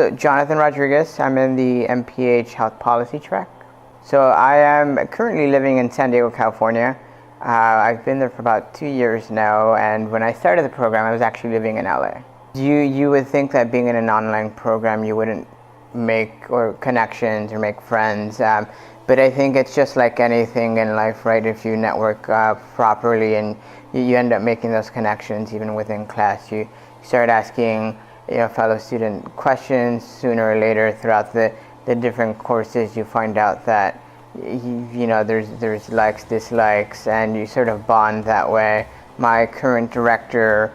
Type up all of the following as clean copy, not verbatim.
So Jonathan Rodriguez, I'm in the MPH Health Policy track. So I am currently living in San Diego, California. I've been there for about 2 years now, and when I started the program, I was actually living in LA. You would think that being in an online program, you wouldn't make connections or make friends, but I think it's just like anything in life, right? If you network properly and you end up making those connections even within class, you start asking fellow student questions. Sooner or later throughout the different courses, you find out that there's likes, dislikes, and you sort of bond that way. My current director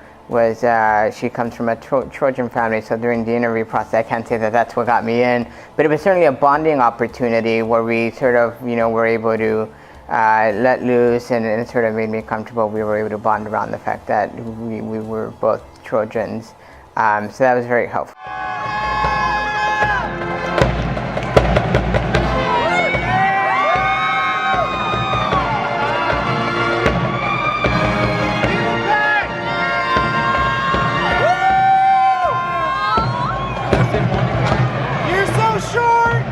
she comes from a Trojan family, so during the interview process, I can't say that that's what got me in, but it was certainly a bonding opportunity where we sort of were able to let loose, and it sort of made me comfortable. We were able to bond around the fact that we were both Trojans. So that was very helpful. You're so short!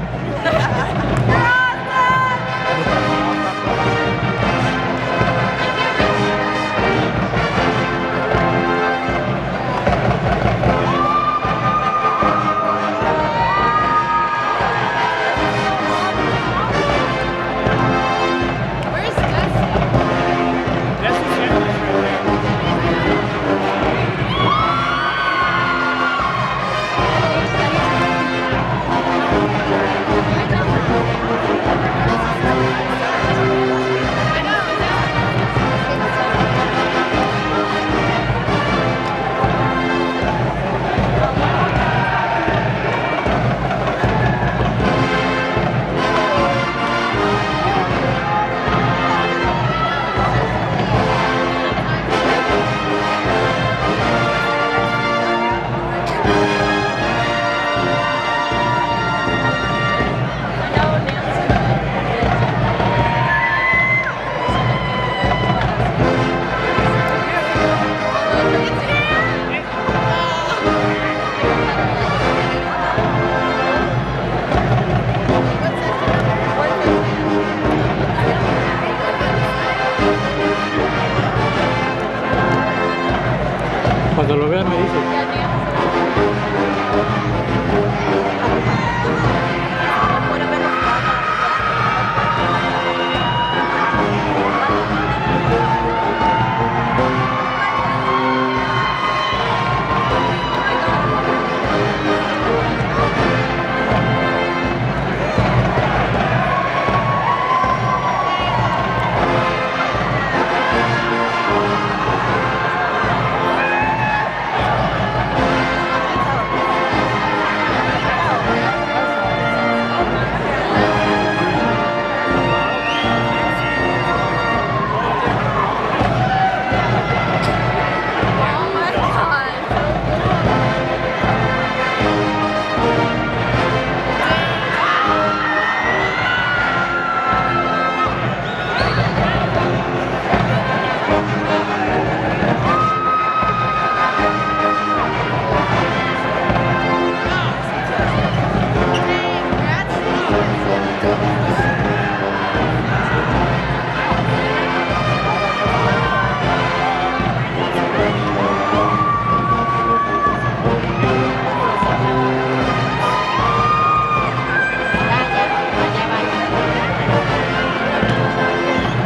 Cuando lo vean me dice.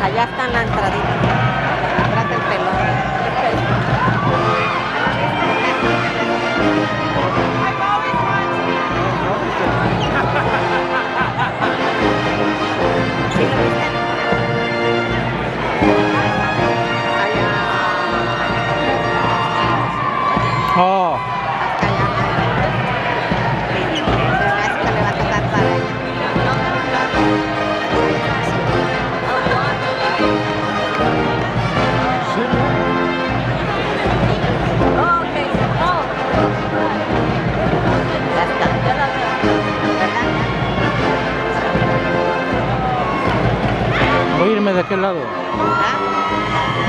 Allá está en la entradita, atrás del pelón. ¿Sí lo viste? Allá. Oh. Hasta allá. Se me hace que le va a tocar para ella. Voy a irme de aquel lado. ¿Ah?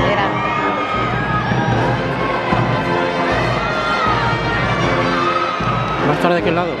Mira. ¿Va a estar de aquel lado?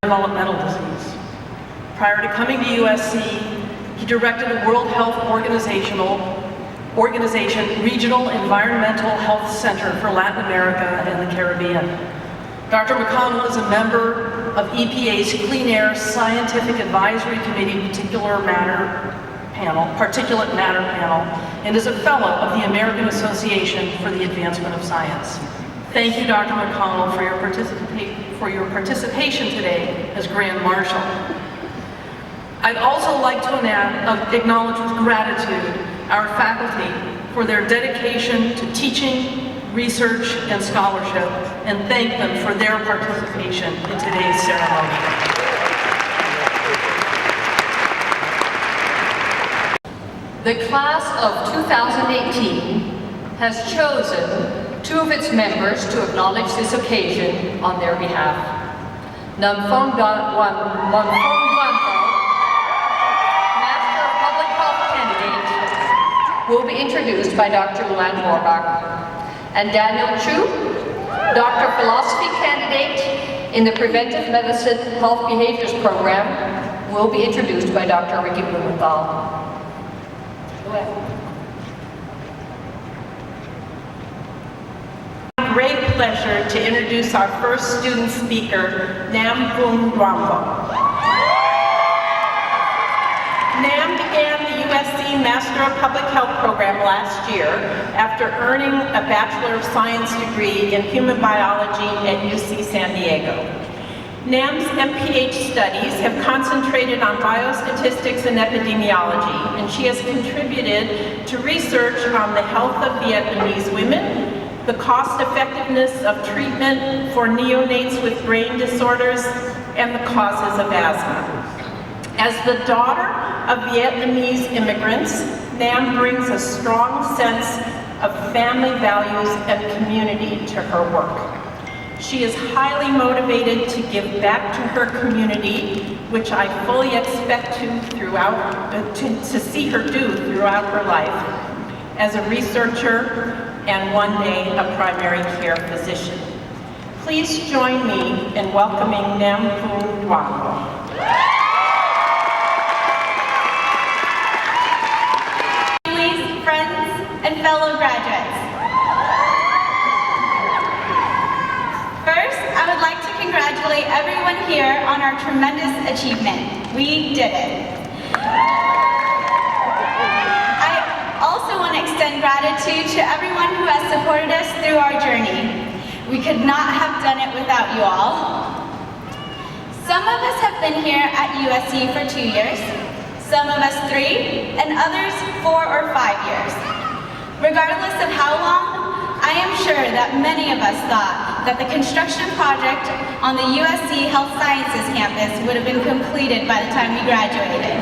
Developmental disease. Prior to coming to USC, he directed the World Health Organization Regional Environmental Health Center for Latin America and the Caribbean. Dr. McConnell is a member of EPA's Clean Air Scientific Advisory Committee Particulate Matter Panel, and is a fellow of the American Association for the Advancement of Science. Thank you, Dr. McConnell, for your participation today as Grand Marshal. I'd also like to acknowledge with gratitude our faculty for their dedication to teaching, research, and scholarship, and thank them for their participation in today's ceremony. The class of 2018 has chosen 2 of its members to acknowledge this occasion on their behalf. Namfong Master of Public Health candidate, will be introduced by Dr. Luan Morbach. And Daniel Chu, Doctor of Philosophy candidate in the Preventive Medicine Health Behaviors Program, will be introduced by Dr. Ricky Blumenthal. Great pleasure to introduce our first student speaker, Nam Pung Dwambo. Nam began the USC Master of Public Health program last year after earning a Bachelor of Science degree in Human Biology at UC San Diego. Nam's MPH studies have concentrated on biostatistics and epidemiology, and she has contributed to research on the health of Vietnamese women, the cost-effectiveness of treatment for neonates with brain disorders, and the causes of asthma. As the daughter of Vietnamese immigrants, Nam brings a strong sense of family values and community to her work. She is highly motivated to give back to her community, which I fully expect to see her do throughout her life, as a researcher and one day a primary care physician. Please join me in welcoming Nam Pung Dwambo. Families, friends, and fellow graduates. First, I would like to congratulate everyone here on our tremendous achievement. We did it. I extend gratitude to everyone who has supported us through our journey. We could not have done it without you all. Some of us have been here at USC for 2 years, some of us 3, and others 4 or 5 years. Regardless of how long, I am sure that many of us thought that the construction project on the USC Health Sciences campus would have been completed by the time we graduated.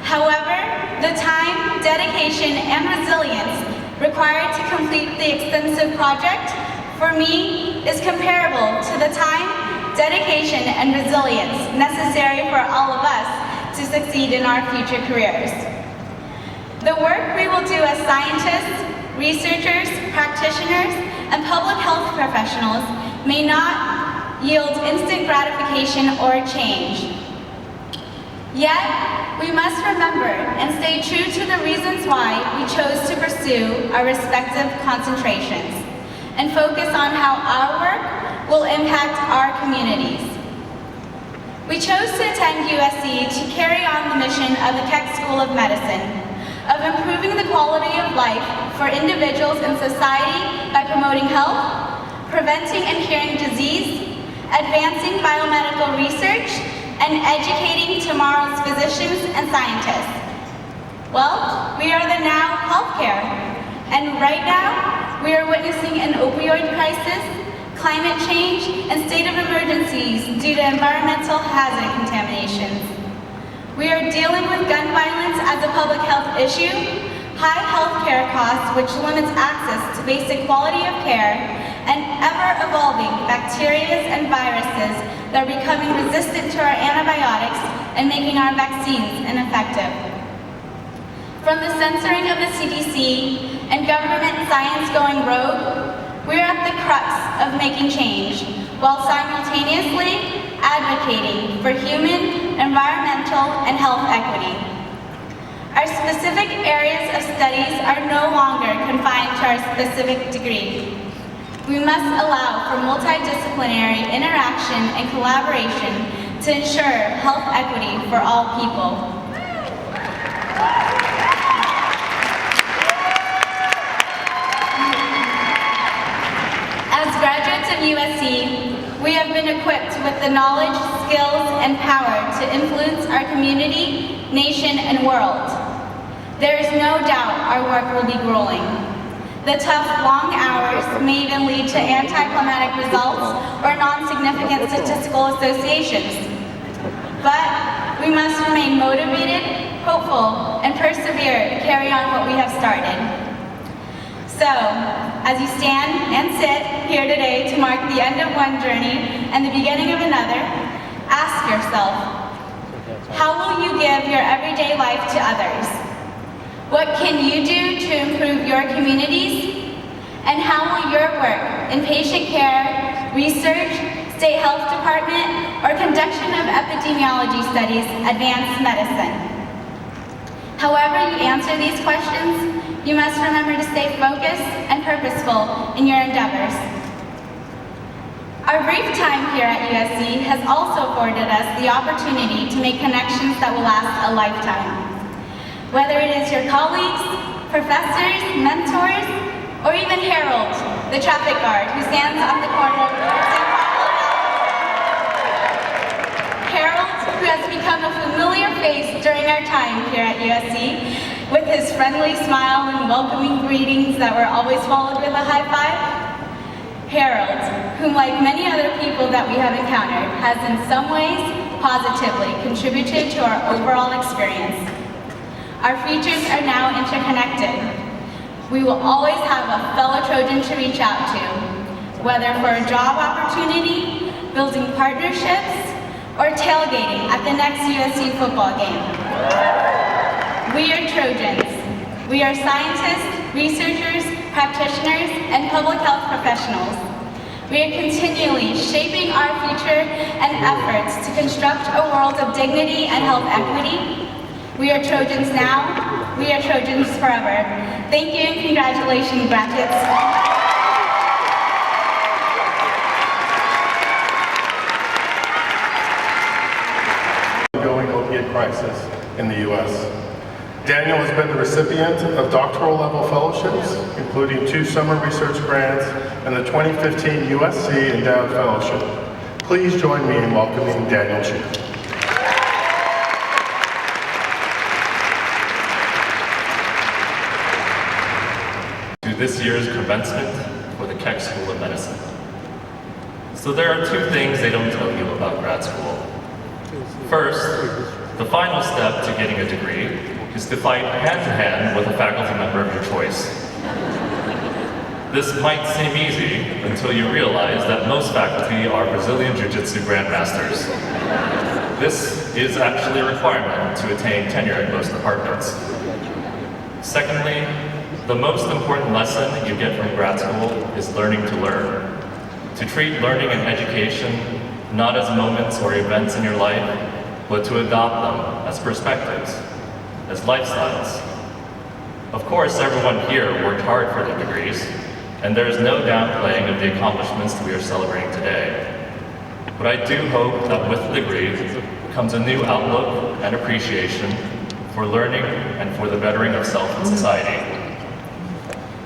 However, the time, dedication, and resilience required to complete the extensive project, for me, is comparable to the time, dedication, and resilience necessary for all of us to succeed in our future careers. The work we will do as scientists, researchers, practitioners, and public health professionals may not yield instant gratification or change. Yet, we must remember and stay true to the reasons why we chose to pursue our respective concentrations and focus on how our work will impact our communities. We chose to attend USC to carry on the mission of the Keck School of Medicine, of improving the quality of life for individuals in society by promoting health, preventing and curing disease, advancing biomedical research, and educating tomorrow's physicians and scientists. Well, we are the now healthcare, and right now we are witnessing an opioid crisis, climate change, and state of emergencies due to environmental hazard contaminations. We are dealing with gun violence as a public health issue, high healthcare costs which limits access to basic quality of care, and ever-evolving bacteria and viruses that are becoming resistant to our antibiotics and making our vaccines ineffective. From the censoring of the CDC and government science going rogue, we are at the crux of making change, while simultaneously advocating for human, environmental, and health equity. Our specific areas of studies are no longer confined to our specific degree. We must allow for multidisciplinary interaction and collaboration to ensure health equity for all people. As graduates of USC, we have been equipped with the knowledge, skills, and power to influence our community, nation, and world. There is no doubt our work will be grueling. The tough, long hours may even lead to anticlimactic results or non-significant statistical associations. But we must remain motivated, hopeful, and persevere to carry on what we have started. So, as you stand and sit here today to mark the end of one journey and the beginning of another, ask yourself, how will you give your everyday life to others? What can you do to improve your communities? And how will your work in patient care, research, state health department, or conduction of epidemiology studies advance medicine? However you answer these questions, you must remember to stay focused and purposeful in your endeavors. Our brief time here at USC has also afforded us the opportunity to make connections that will last a lifetime. Whether it is your colleagues, professors, mentors, or even Harold, the traffic guard who stands on the corner of St. Paul. Harold, who has become a familiar face during our time here at USC, with his friendly smile and welcoming greetings that were always followed with a high five. Harold, whom like many other people that we have encountered, has in some ways positively contributed to our overall experience. Our futures are now interconnected. We will always have a fellow Trojan to reach out to, whether for a job opportunity, building partnerships, or tailgating at the next USC football game. We are Trojans. We are scientists, researchers, practitioners, and public health professionals. We are continually shaping our future and efforts to construct a world of dignity and health equity. We are Trojans now, we are Trojans forever. Thank you and congratulations, graduates. Ongoing opiate crisis in the U.S. Daniel has been the recipient of doctoral level fellowships, including 2 summer research grants and the 2015 USC Endowed Fellowship. Please join me in welcoming Daniel Chu. To this year's commencement for the Keck School of Medicine. So there are 2 things they don't tell you about grad school. First, the final step to getting a degree is to fight hand-to-hand with a faculty member of your choice. This might seem easy until you realize that most faculty are Brazilian Jiu-Jitsu grandmasters. This is actually a requirement to attain tenure at most departments. Secondly, the most important lesson you get from grad school is learning to learn. To treat learning and education not as moments or events in your life, but to adopt them as perspectives, as lifestyles. Of course, everyone here worked hard for their degrees, and there is no downplaying of the accomplishments we are celebrating today. But I do hope that with the degree comes a new outlook and appreciation for learning and for the bettering of self and society.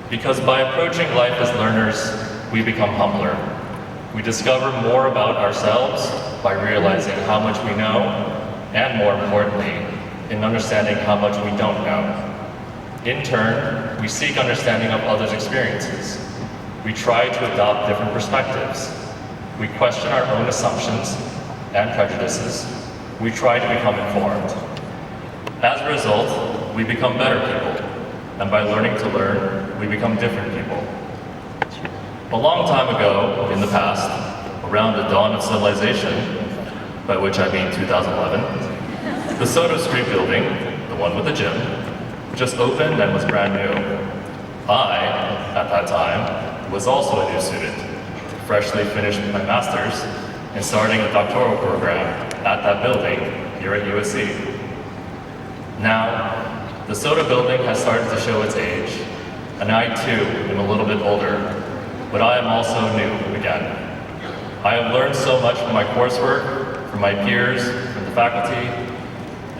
Because by approaching life as learners, we become humbler. We discover more about ourselves by realizing how much we know, and more importantly, in understanding how much we don't know. In turn, we seek understanding of others' experiences. We try to adopt different perspectives. We question our own assumptions and prejudices. We try to become informed. As a result, we become better people. And by learning to learn, we become different people. A long time ago, in the past, around the dawn of civilization, by which I mean 2011, the Soto Street building, the one with the gym, just opened and was brand new. I, at that time, was also a new student, freshly finished my master's and starting a doctoral program at that building here at USC. Now, the Soto building has started to show its age, and I too am a little bit older, but I am also new again. I have learned so much from my coursework, from my peers, from the faculty,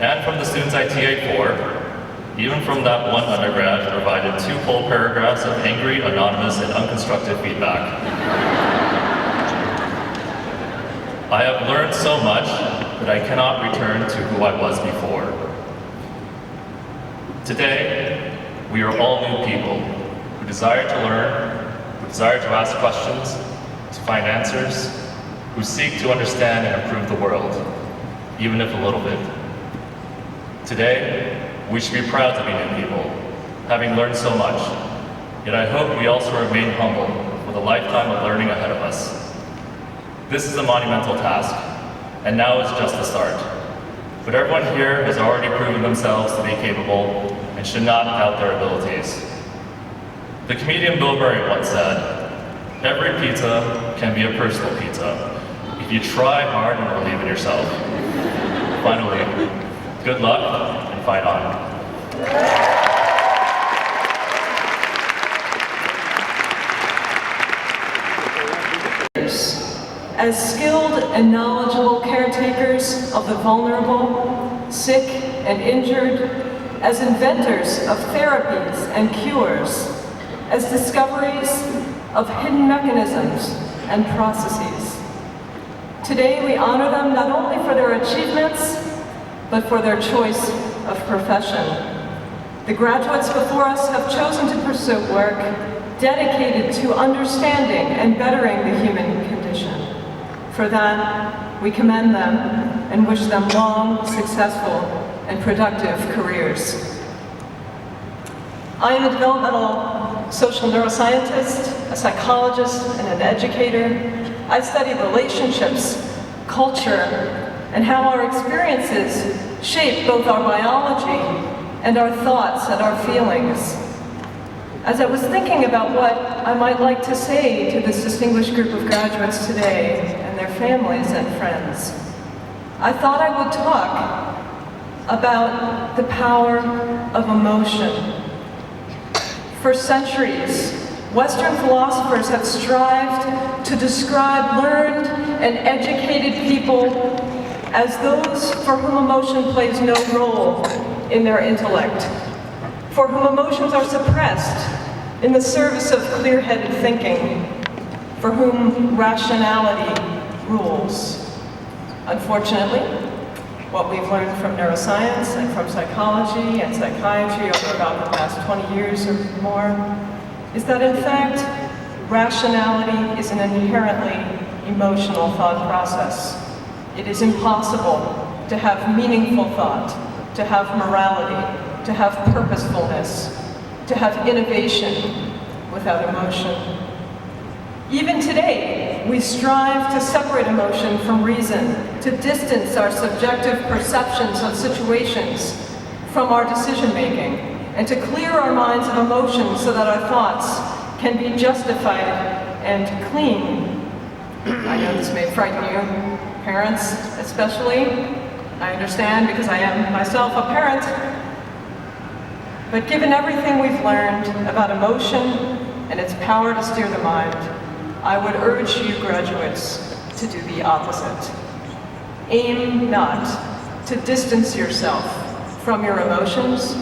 and from the students I TA'd for, even from that one undergrad who provided 2 full paragraphs of angry, anonymous, and unconstructive feedback. I have learned so much that I cannot return to who I was before. Today, we are all new people who desire to learn, who desire to ask questions, to find answers, who seek to understand and improve the world, even if a little bit. Today, we should be proud to be new people, having learned so much. Yet I hope we also remain humble with a lifetime of learning ahead of us. This is a monumental task, and now is just the start. But everyone here has already proven themselves to be capable and should not doubt their abilities. The comedian Bill Murray once said, "Every pizza can be a personal pizza if you try hard and believe in yourself." Finally, good luck and fight on. As skilled and knowledgeable caretakers of the vulnerable, sick and injured, as inventors of therapies and cures, as discoveries of hidden mechanisms and processes. Today we honor them not only for their achievements, but for their choice of profession. The graduates before us have chosen to pursue work dedicated to understanding and bettering the human condition. For that, we commend them and wish them long, successful, and productive careers. I am a developmental social neuroscientist, a psychologist, and an educator. I study relationships, culture, and how our experiences shape both our biology and our thoughts and our feelings. As I was thinking about what I might like to say to this distinguished group of graduates today and their families and friends, I thought I would talk about the power of emotion. For centuries, Western philosophers have strived to describe learned and educated people as those for whom emotion plays no role in their intellect, for whom emotions are suppressed in the service of clear-headed thinking, for whom rationality rules. Unfortunately, what we've learned from neuroscience and from psychology and psychiatry over about the past 20 years or more is that in fact, rationality is an inherently emotional thought process. It is impossible to have meaningful thought, to have morality, to have purposefulness, to have innovation without emotion. Even today, we strive to separate emotion from reason, to distance our subjective perceptions of situations from our decision-making, and to clear our minds of emotions so that our thoughts can be justified and clean. I know this may frighten you, parents especially. I understand because I am myself a parent. But given everything we've learned about emotion and its power to steer the mind, I would urge you graduates to do the opposite. Aim not to distance yourself from your emotions,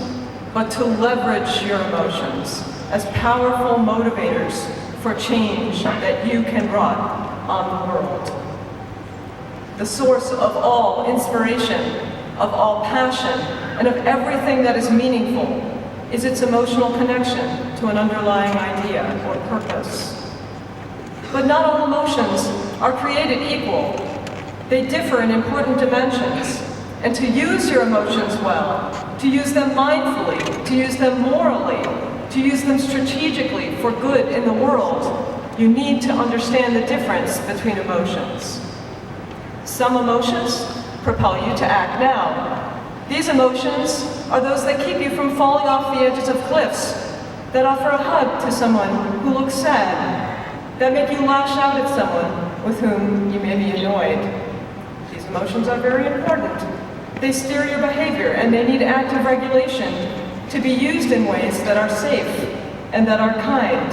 but to leverage your emotions as powerful motivators for change that you can wrought on the world. The source of all inspiration, of all passion, and of everything that is meaningful is its emotional connection to an underlying idea or purpose. But not all emotions are created equal. They differ in important dimensions. And to use your emotions well, to use them mindfully, to use them morally, to use them strategically for good in the world, you need to understand the difference between emotions. Some emotions propel you to act now. These emotions are those that keep you from falling off the edges of cliffs, that offer a hug to someone who looks sad, that make you lash out at someone with whom you may be annoyed. These emotions are very important. They steer your behavior and they need active regulation to be used in ways that are safe and that are kind.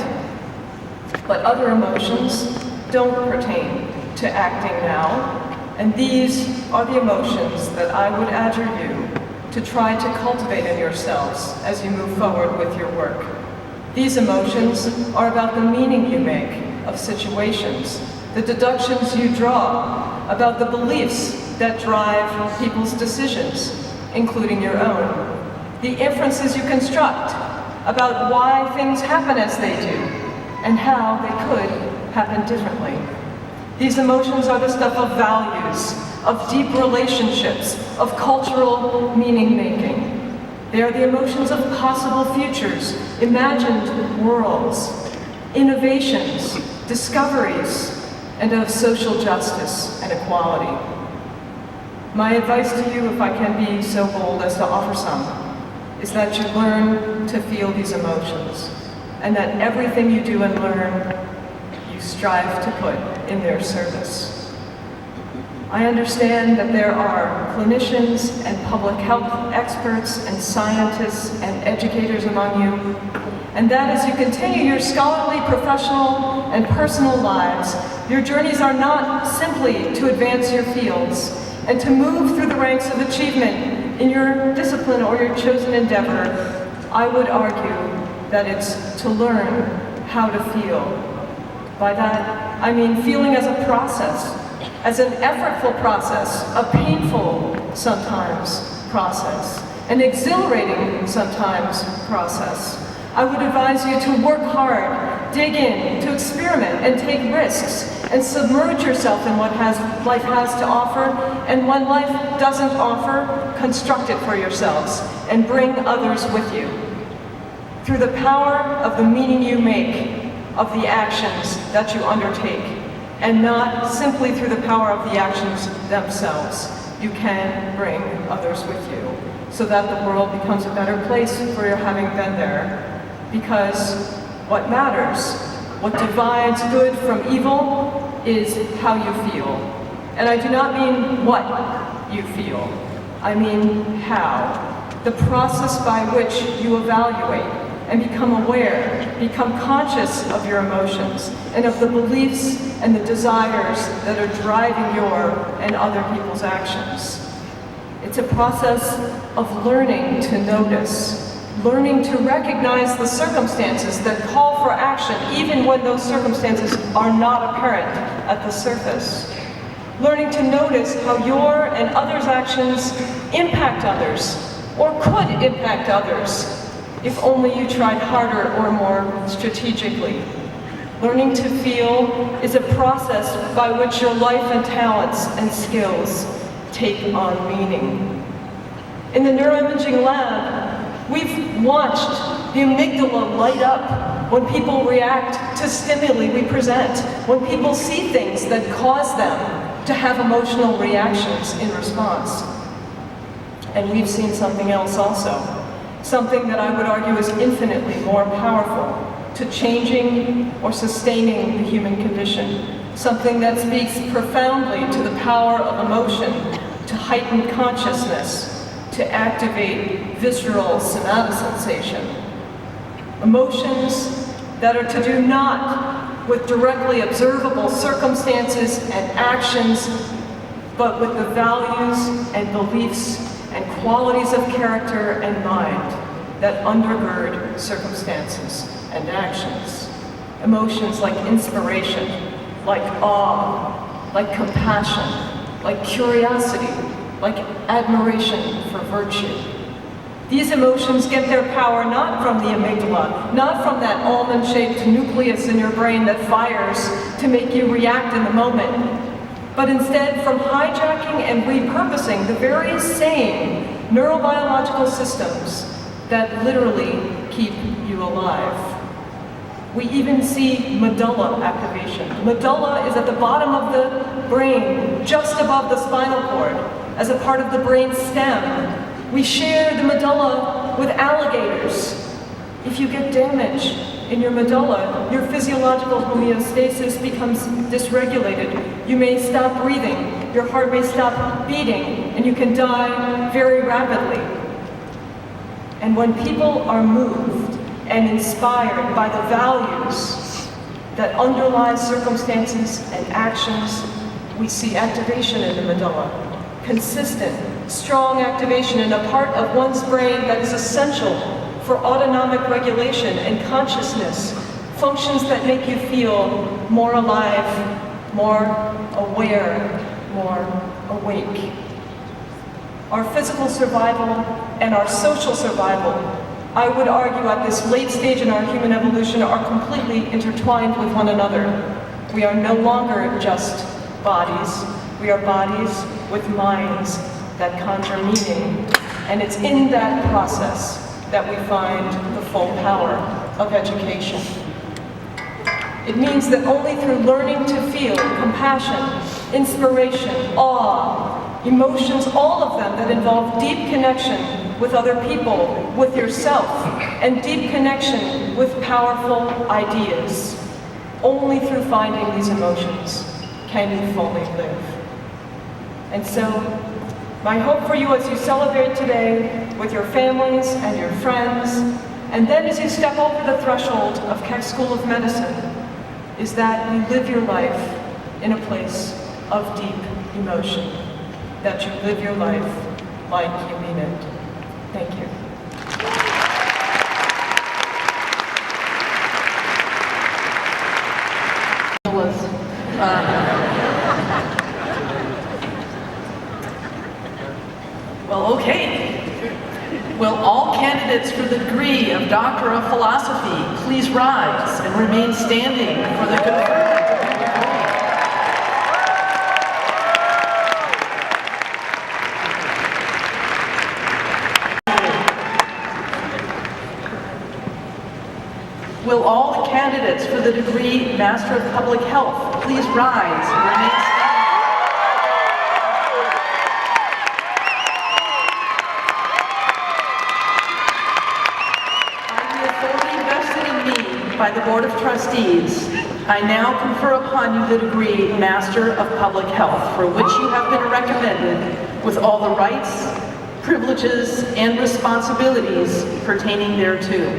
But other emotions don't pertain to acting now, and these are the emotions that I would adjure you to try to cultivate in yourselves as you move forward with your work. These emotions are about the meaning you make of situations, the deductions you draw about the beliefs that drive people's decisions, including your own, the inferences you construct about why things happen as they do and how they could happen differently. These emotions are the stuff of values, of deep relationships, of cultural meaning-making. They are the emotions of possible futures, imagined worlds, innovations, discoveries, and of social justice and equality. My advice to you, if I can be so bold as to offer some, is that you learn to feel these emotions, and that everything you do and learn, you strive to put in their service. I understand that there are clinicians and public health experts and scientists and educators among you, and that as you continue your scholarly, professional, and personal lives, your journeys are not simply to advance your fields and to move through the ranks of achievement in your discipline or your chosen endeavor. I would argue that it's to learn how to feel. By that, I mean feeling as a process, as an effortful process, a painful sometimes process, an exhilarating sometimes process. I would advise you to work hard, dig in, to experiment and take risks, and submerge yourself in what life has to offer, and when life doesn't offer, construct it for yourselves and bring others with you. Through the power of the meaning you make of the actions that you undertake, and not simply through the power of the actions themselves, you can bring others with you, so that the world becomes a better place for your having been there. Because what matters, what divides good from evil, is how you feel. And I do not mean what you feel, I mean how. The process by which you evaluate and become aware, become conscious of your emotions and of the beliefs and the desires that are driving your and other people's actions. It's a process of learning to notice, learning to recognize the circumstances that call for action, even when those circumstances are not apparent at the surface. Learning to notice how your and others' actions impact others, or could impact others, if only you tried harder or more strategically. Learning to feel is a process by which your life and talents and skills take on meaning. In the neuroimaging lab, we've watched the amygdala light up when people react to stimuli we present, when people see things that cause them to have emotional reactions in response. And we've seen something else also, something that I would argue is infinitely more powerful to changing or sustaining the human condition, something that speaks profoundly to the power of emotion, to heighten consciousness, to activate visceral somatosensation. Emotions that are to do not with directly observable circumstances and actions, but with the values and beliefs and qualities of character and mind that undergird circumstances and actions. Emotions like inspiration, like awe, like compassion, like curiosity, like admiration for virtue. These emotions get their power not from the amygdala, not from that almond-shaped nucleus in your brain that fires to make you react in the moment, but instead from hijacking and repurposing the very same neurobiological systems that literally keep you alive. We even see medulla activation. Medulla is at the bottom of the brain, just above the spinal cord, as a part of the brain stem. We share the medulla with alligators. If you get damage in your medulla, your physiological homeostasis becomes dysregulated. You may stop breathing, your heart may stop beating, and you can die very rapidly. And when people are moved and inspired by the values that underlie circumstances and actions, we see activation in the medulla. Consistent, strong activation in a part of one's brain that is essential for autonomic regulation and consciousness, functions that make you feel more alive, more aware, more awake. Our physical survival and our social survival, I would argue at this late stage in our human evolution, are completely intertwined with one another. We are no longer just bodies. We are bodies with minds that conjure meaning. And it's in that process that we find the full power of education. It means that only through learning to feel compassion, inspiration, awe, emotions, all of them that involve deep connection with other people, with yourself, and deep connection with powerful ideas. Only through finding these emotions can you fully live. And so, my hope for you as you celebrate today with your families and your friends, and then as you step over the threshold of Keck School of Medicine, is that you live your life in a place of deep emotion, that you live your life like you mean it. Thank you. Well, okay. Will all candidates for the degree of Doctor of Philosophy please rise and remain standing for the conferment of the degree? Will all the candidates for the degree Master of Public Health please rise and remain standing? By the Board of Trustees, I now confer upon you the degree Master of Public Health, for which you have been recommended with all the rights, privileges, and responsibilities pertaining thereto.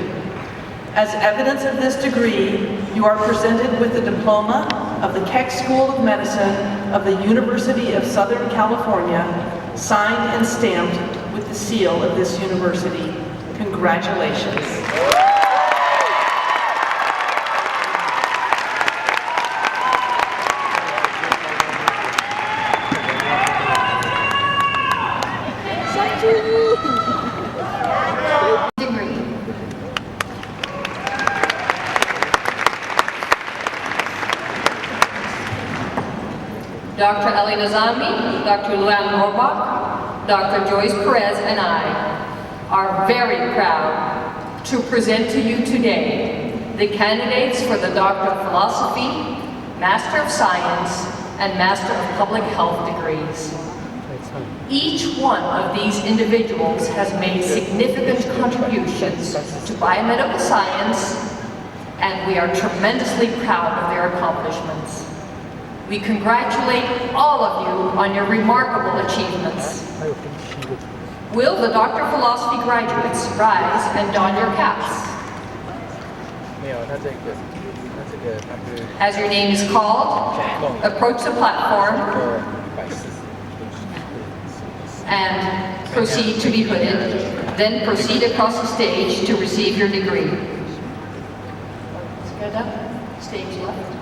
As evidence of this degree, you are presented with the diploma of the Keck School of Medicine of the University of Southern California signed and stamped with the seal of this university. Congratulations. Dr. Ellie Nazami, Dr. Luann Morbach, Dr. Joyce Perez, and I are very proud to present to you today the candidates for the Doctor of Philosophy, Master of Science, and Master of Public Health degrees. Each one of these individuals has made significant contributions to biomedical science, and we are tremendously proud of their accomplishments. We congratulate all of you on your remarkable achievements. Will the Doctor of Philosophy graduates rise and don your caps? As your name is called, approach the platform and proceed to be hooded. Then proceed across the stage to receive your degree. Stand up, stage left.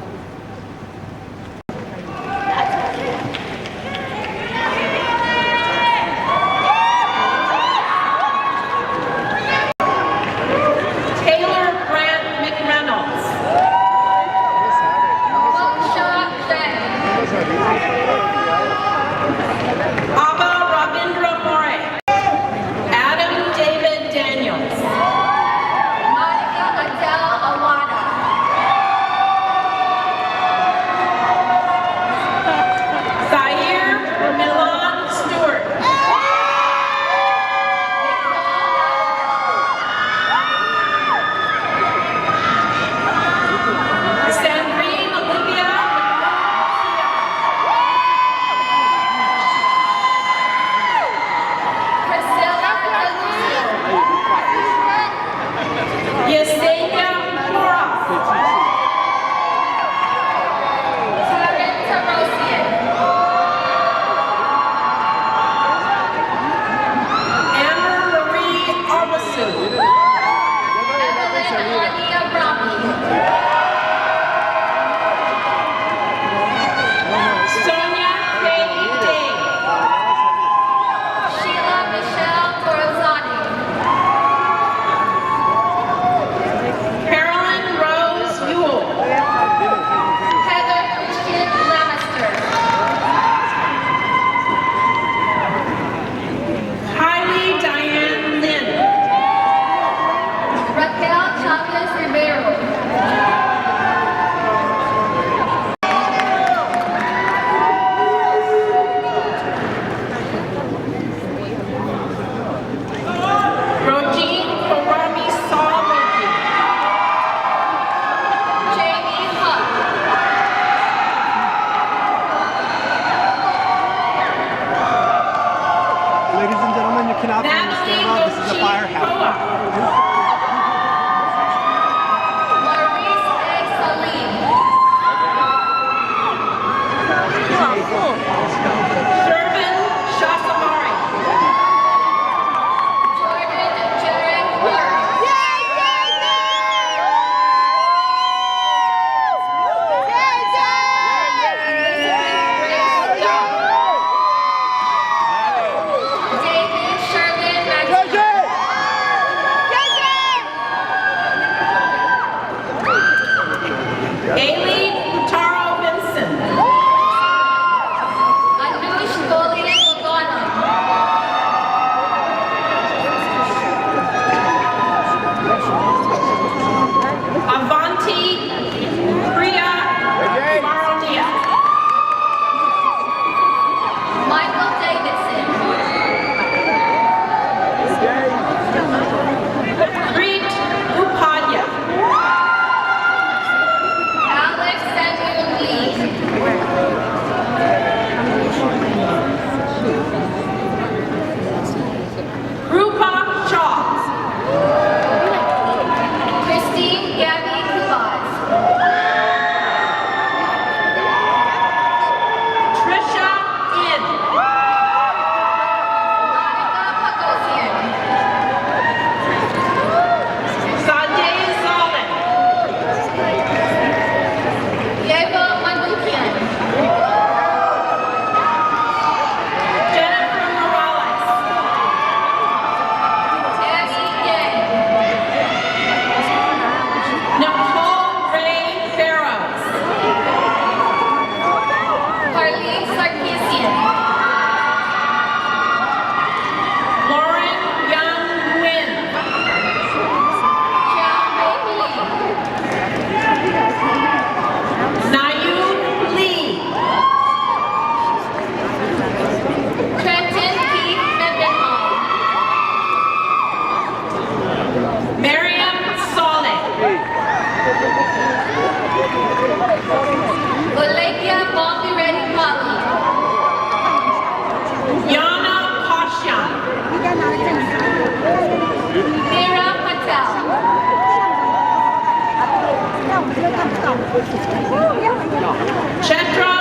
Chetra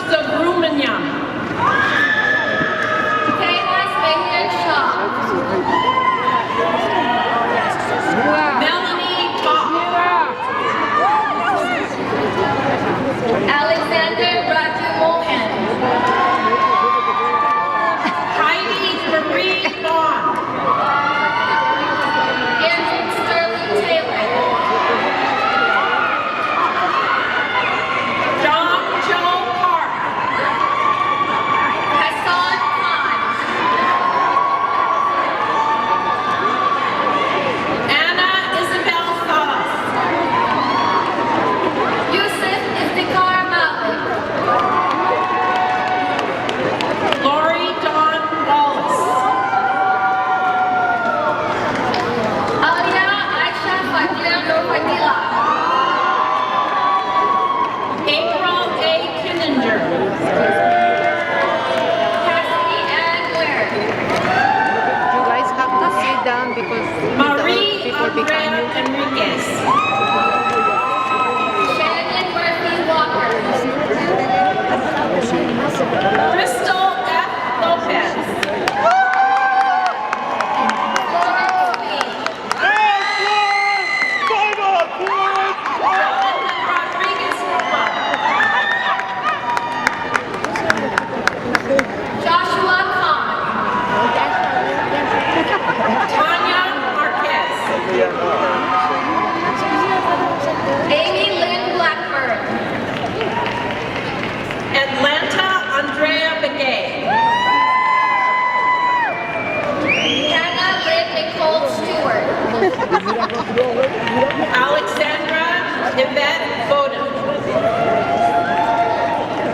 Subramaniam. Kailas Meher Shah. Melanie Top. Alexander Raju Mohan. Heidi Marie Bond. Aaron Sterling Taylor. John Joe Park. Hassan Khan. Anna Isabel Salas. Yusuf Iftikhar Malik. Lori Dawn Wallace. Alia Aisha Fadila Nur Fadila. April A. Kinninger. Cassidy Ann Ware. You guys have to sit down because Marie people behind Andrea you. Enriquez. Shannon Murphy Walker. Crystal F. Lopez. Florence Lee. Jonathan Rodriguez Roma. Joshua Khan. Tanya Marquez. Amy Lynn Blackburn. Atlanta Andrea Begay. Hannah Lynn Nicole Stewart. Alexandra Yvette Bowden.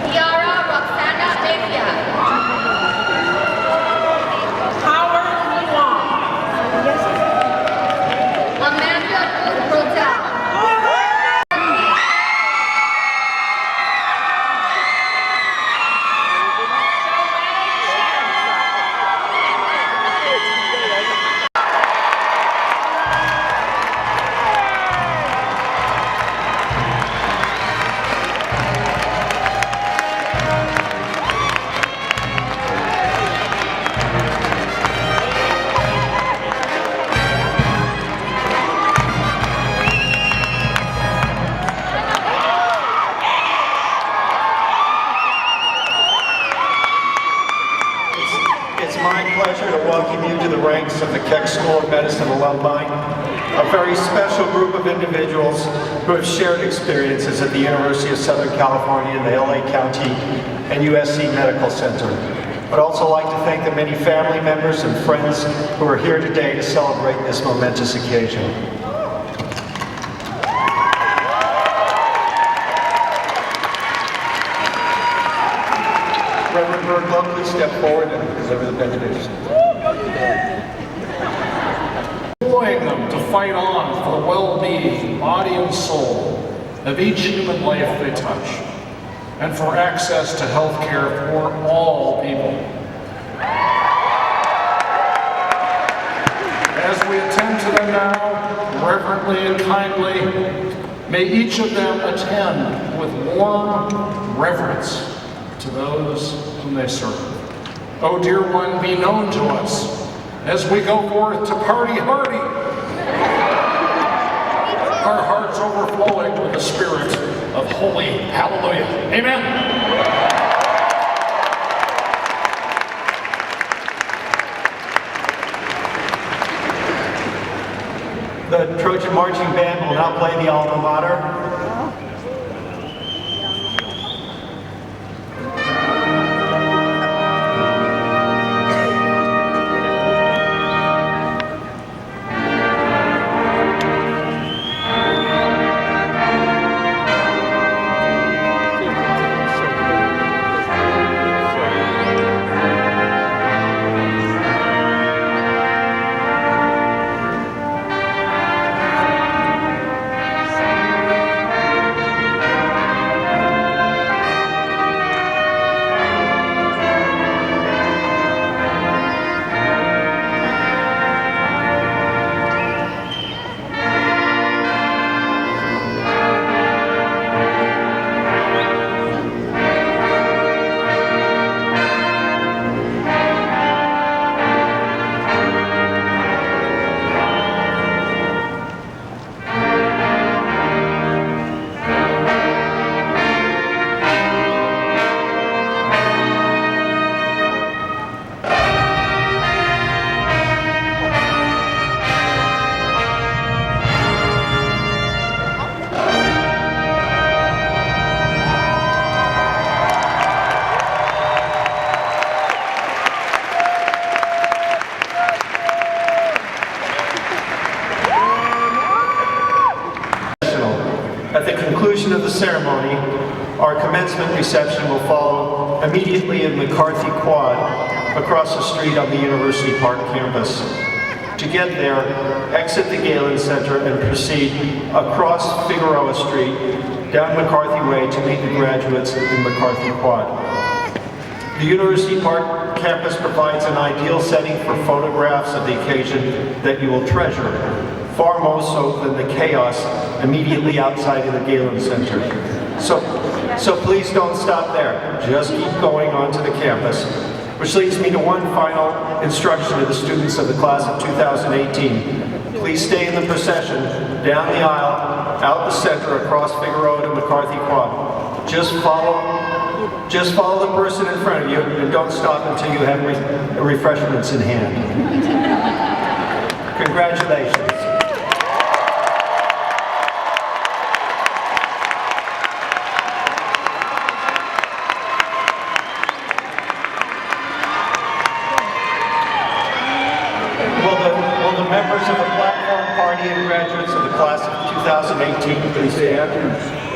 Kiara Roxana Mejia. Howard Wong. Amanda Ruth Rodell. It's my pleasure to welcome you to the ranks of the Keck School of Medicine alumni, a very special group of individuals who have shared experiences at the University of Southern California and the LA County and USC Medical Center. I'd also like to thank the many family members and friends who are here today to celebrate this momentous occasion. Reverend Berglow, please step forward and deliver the benediction. Employing them to fight on for the well-being, body and soul of each human life they touch, and for access to health care for all people. As we attend to them now, reverently and kindly, may each of them attend with warm reverence to those whom they serve. Oh, dear one, be known to us as we go forth to party hardy, our hearts overflowing with the spirit of holy hallelujah. Amen. The Trojan Marching Band will now play the alma mater. conclusion of the ceremony, our commencement reception will follow immediately in McCarthy Quad across the street on the University Park campus. To get there, exit the Galen Center and proceed across Figueroa Street, down McCarthy Way to meet the graduates in McCarthy Quad. The University Park campus provides an ideal setting for photographs of the occasion that you will treasure, far more so than the chaos immediately outside of the Galen Center. So please don't stop there. Just keep going onto the campus. Which leads me to one final instruction to the students of the class of 2018. Please stay in the procession, down the aisle, out the center, across Figueroa to McCarthy Quad. Just follow the person in front of you and don't stop until you have refreshments in hand. Congratulations. Will the members of the platform party and graduates of the class of 2018 please stand?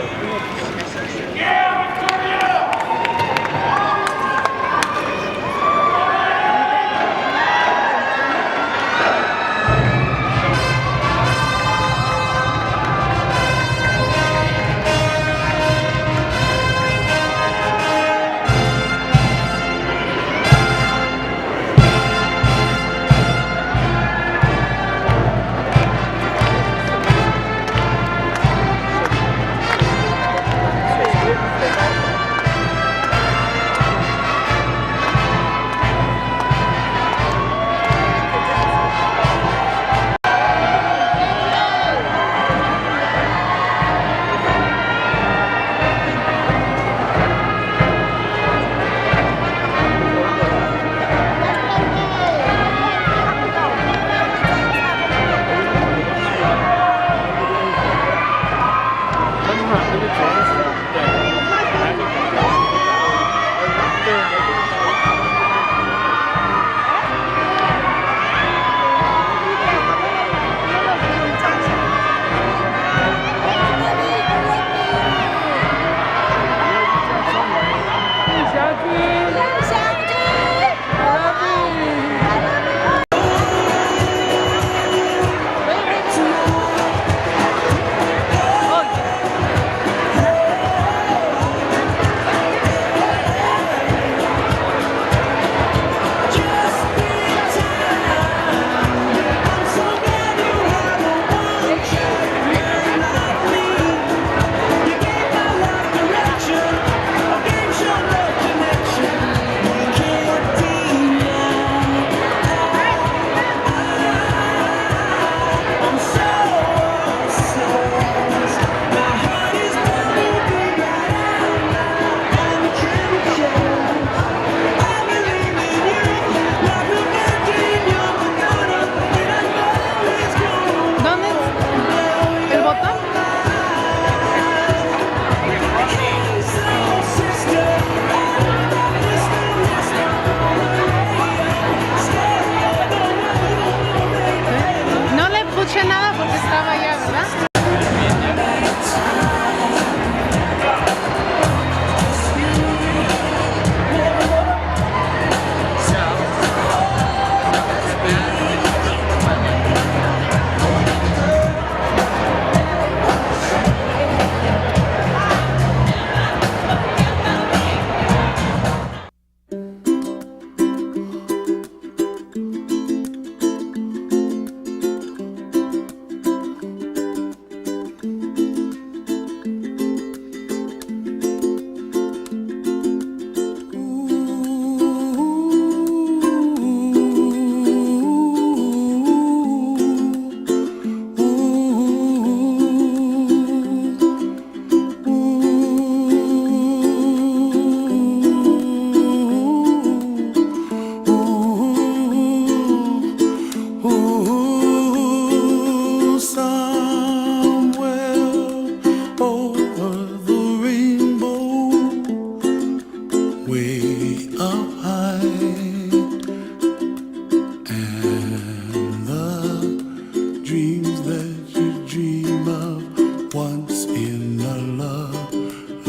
dreams that you dream of once in a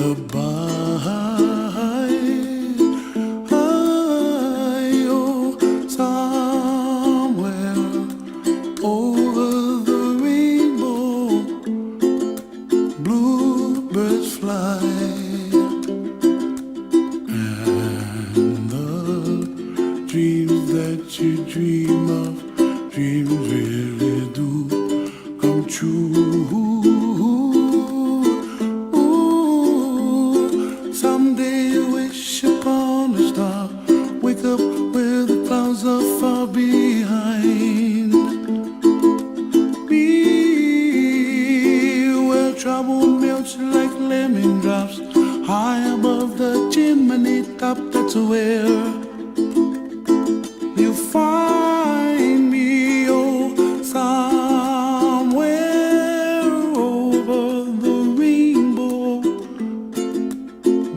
goodbye. Oh, somewhere over the rainbow, bluebirds fly, and the dreams that you dream of, dreams really do come true. Ooh, someday you wish upon a star, wake up where the clouds are far behind. Be where trouble melts like lemon drops, high above the chimney top. That's where you find me. Oh, somewhere over the rainbow,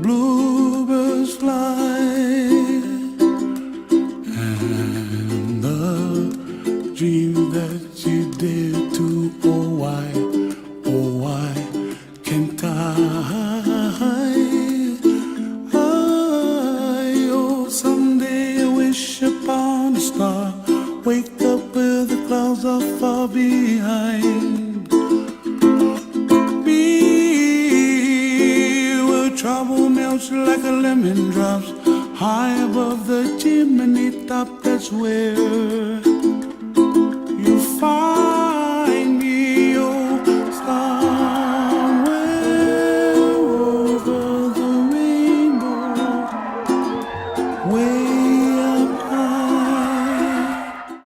bluebirds fly, and the dream that you dare to, oh why can't I? Oh, someday I wish upon a star, wake up where the clouds are far behind. Be where trouble melts like a lemon drops, high above the chimney top. That's where you find